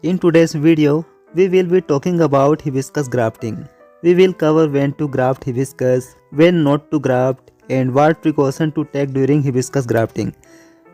In today's video, we will be talking about hibiscus grafting. We will cover when to graft hibiscus, when not to graft, and what precaution to take during hibiscus grafting.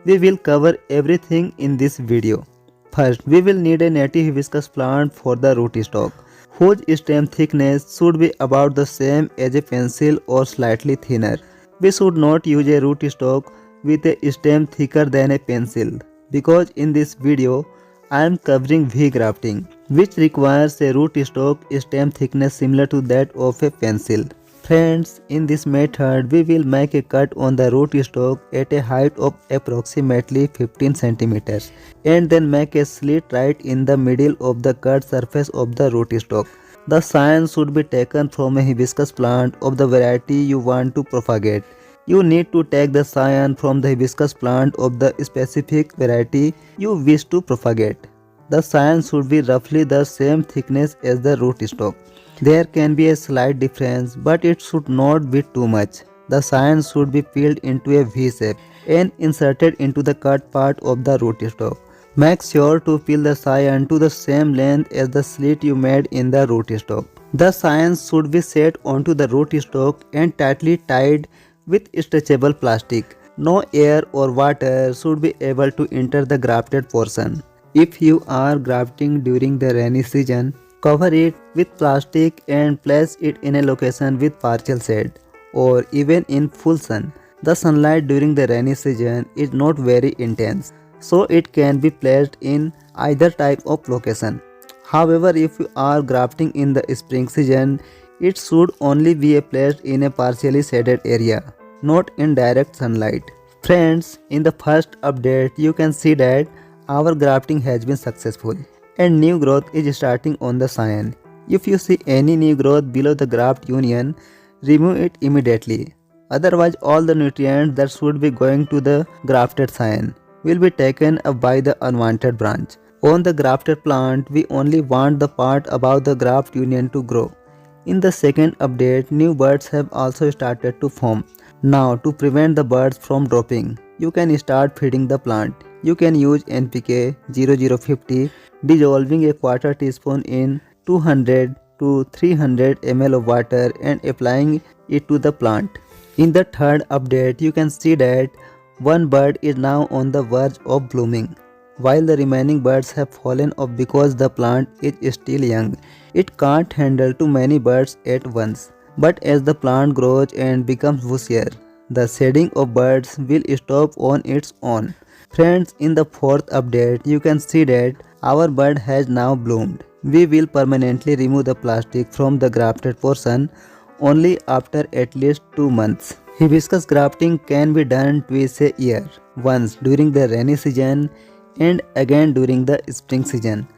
We will cover everything in this video. First, we will need a native hibiscus plant for the rootstock, whose stem thickness should be about the same as a pencil or slightly thinner. We should not use a rootstock with a stem thicker than a pencil, because in this video I am covering V grafting, which requires a rootstock stem thickness similar to that of a pencil. Friends, in this method we will make a cut on the rootstock at a height of approximately 15 cm and then make a slit right in the middle of the cut surface of the rootstock. The scion should be taken from a hibiscus plant of the variety you want to propagate. You need to take the scion from the hibiscus plant of the specific variety you wish to propagate. The scion should be roughly the same thickness as the rootstock. There can be a slight difference, but it should not be too much. The scion should be peeled into a V shape and inserted into the cut part of the rootstock. Make sure to peel the scion to the same length as the slit you made in the rootstock. The scion should be set onto the rootstock and tightly tied with stretchable plastic. No air or water should be able to enter the grafted portion. If you are grafting during the rainy season, cover it with plastic and place it in a location with partial shade or even in full sun. The sunlight during the rainy season is not very intense, so it can be placed in either type of location. However, if you are grafting in the spring season, it should only be placed in a partially shaded area, not in direct sunlight. Friends, in the first update you can see that our grafting has been successful and new growth is starting on the scion. If you see any new growth below the graft union, remove it immediately. Otherwise, all the nutrients that should be going to the grafted scion will be taken up by the unwanted branch. On the grafted plant, we only want the part above the graft union to grow. In the second update, new buds have also started to form. Now, to prevent the buds from dropping, you can start feeding the plant. You can use NPK 0050, dissolving a quarter teaspoon in 200 to 300 ml of water and applying it to the plant. In the third update, you can see that one bud is now on the verge of blooming, while the remaining buds have fallen off because the plant is still young. It can't handle too many buds at once. But as the plant grows and becomes bushier, the shedding of buds will stop on its own. Friends, in the fourth update, you can see that our bud has now bloomed. We will permanently remove the plastic from the grafted portion only after at least 2 months. Hibiscus grafting can be done twice a year, once during the rainy season and again during the spring season.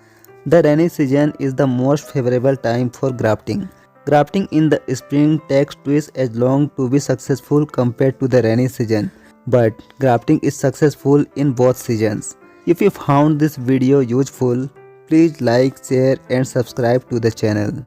The rainy season is the most favorable time for grafting. Grafting in the spring takes twice as long to be successful compared to the rainy season, but grafting is successful in both seasons. If you found this video useful, please like, share and subscribe to the channel.